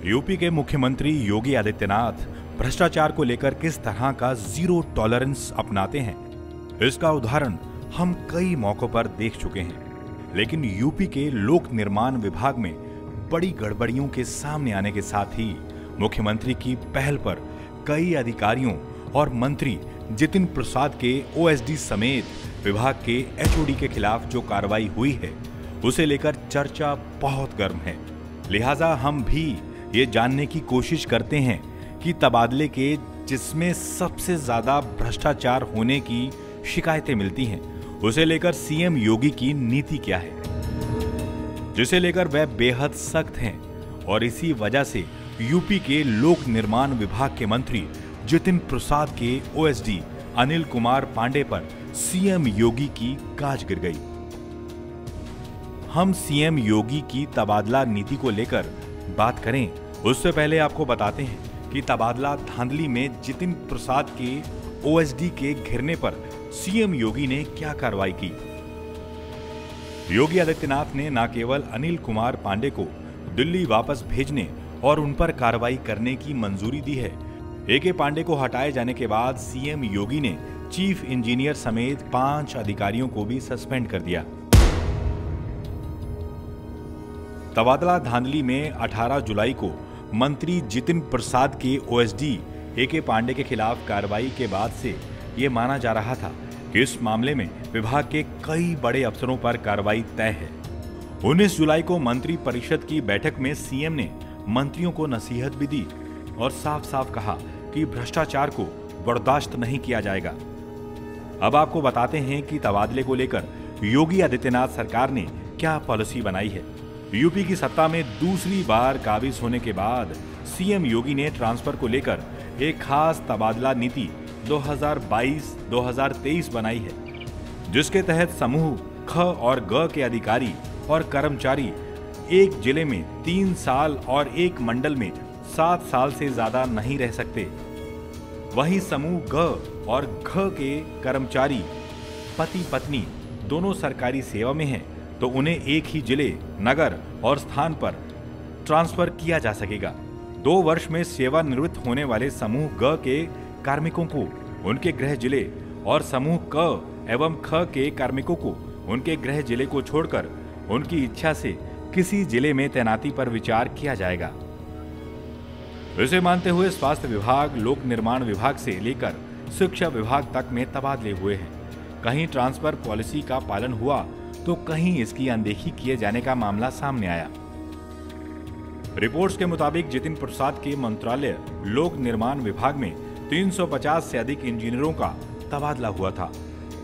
UP के मुख्यमंत्री योगी आदित्यनाथ भ्रष्टाचार को लेकर किस तरह का जीरो टॉलरेंस अपनाते हैं, इसका उदाहरण हम कई मौकों पर देख चुके हैं। लेकिन यूपी के लोक निर्माण विभाग में बड़ी गड़बड़ियों के सामने आने के साथ ही मुख्यमंत्री की पहल पर कई अधिकारियों और मंत्री जितिन प्रसाद के ओएसडी समेत विभाग के एचओडी के खिलाफ जो कार्रवाई हुई है, उसे लेकर चर्चा बहुत गर्म है। लिहाजा हम भी ये जानने की कोशिश करते हैं कि तबादले के जिसमें सबसे ज्यादा भ्रष्टाचार होने की शिकायतें मिलती हैं, उसे लेकर सीएम योगी की नीति क्या है, जिसे लेकर वह बेहद सख्त हैं। और इसी वजह से यूपी के लोक निर्माण विभाग के मंत्री जितिन प्रसाद के ओएसडी अनिल कुमार पांडे पर सीएम योगी की गाज गिर गई। हम सीएम योगी की तबादला नीति को लेकर बात करें, उससे पहले आपको बताते हैं कि तबादला धांधली में जितिन प्रसाद के ओएसडी के घिरने पर सीएम योगी ने क्या कार्रवाई की। योगी आदित्यनाथ ने न केवल अनिल कुमार पांडे को दिल्ली वापस भेजने और उन पर कार्रवाई करने की मंजूरी दी है, एके पांडे को हटाए जाने के बाद सीएम योगी ने चीफ इंजीनियर समेत 5 अधिकारियों को भी सस्पेंड कर दिया। तबादला धांधली में 18 जुलाई को मंत्री जितिन प्रसाद के ओएसडी एके पांडे के खिलाफ कार्रवाई के बाद से ये माना जा रहा था कि इस मामले में विभाग के कई बड़े अफसरों पर कार्रवाई तय है। 19 जुलाई को मंत्री परिषद की बैठक में सीएम ने मंत्रियों को नसीहत भी दी और साफ साफ कहा कि भ्रष्टाचार को बर्दाश्त नहीं किया जाएगा। अब आपको बताते हैं कि तबादले को लेकर योगी आदित्यनाथ सरकार ने क्या पॉलिसी बनाई है। यूपी की सत्ता में दूसरी बार काबिज होने के बाद सीएम योगी ने ट्रांसफर को लेकर एक खास तबादला नीति 2022-2023 बनाई है, जिसके तहत समूह ख और ग के अधिकारी और कर्मचारी एक जिले में 3 साल और एक मंडल में 7 साल से ज्यादा नहीं रह सकते। वहीं समूह ग और घ के कर्मचारी पति पत्नी दोनों सरकारी सेवा में हैं, तो उन्हें एक ही जिले, नगर और स्थान पर ट्रांसफर किया जा सकेगा। 2 वर्ष में सेवानिवृत्त होने वाले समूह ग के कार्मिकों को उनके गृह जिले और समूह क एवं ख के कार्मिकों को उनके गृह जिले को छोड़कर उनकी इच्छा से किसी जिले में तैनाती पर विचार किया जाएगा। इसे मानते हुए स्वास्थ्य विभाग, लोक निर्माण विभाग से लेकर शिक्षा विभाग तक में तबादले हुए हैं। कहीं ट्रांसफर पॉलिसी का पालन हुआ तो कहीं इसकी अनदेखी किए जाने का मामला सामने आया। रिपोर्ट्स के मुताबिक जितिन प्रसाद के मंत्रालय लोक निर्माण विभाग में 350 से अधिक इंजीनियरों का तबादला हुआ था,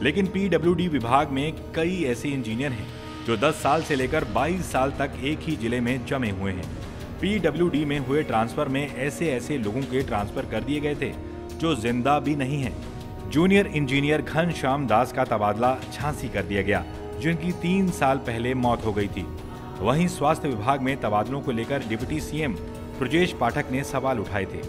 लेकिन पीडब्ल्यूडी विभाग में कई ऐसे इंजीनियर हैं जो 10 साल से लेकर 22 साल तक एक ही जिले में जमे हुए हैं। पीडब्ल्यूडी में हुए ट्रांसफर में ऐसे लोगों के ट्रांसफर कर दिए गए थे जो जिंदा भी नहीं हैं। जूनियर इंजीनियर घनश्याम दास का तबादला झांसी कर दिया गया, जिनकी 3 साल पहले मौत हो गई थी। वहीं स्वास्थ्य विभाग में तबादलों को लेकर डिप्टी सीएम ब्रजेश पाठक ने सवाल उठाए थे।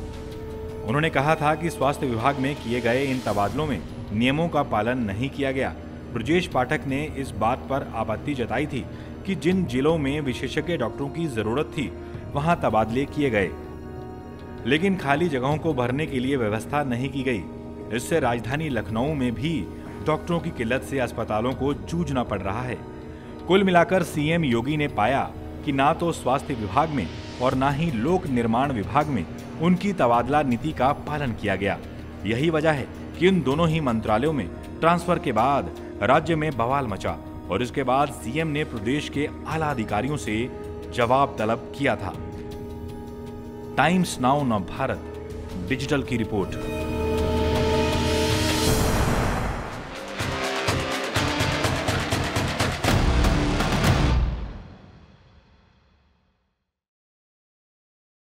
उन्होंने कहा था कि स्वास्थ्य विभाग में किए गए इन तबादलों में नियमों का पालन नहीं किया गया। ब्रजेश पाठक ने इस बात पर आपत्ति जताई थी कि जिन जिलों में विशेषज्ञ डॉक्टरों की जरूरत थी, वहां तबादले किए गए, लेकिन खाली जगहों को भरने के लिए व्यवस्था नहीं की गई। इससे राजधानी लखनऊ में भी डॉक्टरों की किल्लत से अस्पतालों को जूझना पड़ रहा है। कुल मिलाकर सीएम योगी ने पाया कि ना तो स्वास्थ्य विभाग में और ना ही लोक निर्माण विभाग में उनकी तबादला नीति का पालन किया गया। यही वजह है कि इन दोनों ही मंत्रालयों में ट्रांसफर के बाद राज्य में बवाल मचा और इसके बाद सीएम ने प्रदेश के आला अधिकारियों से जवाब तलब किया था। टाइम्स नाउ नव भारत डिजिटल की रिपोर्ट।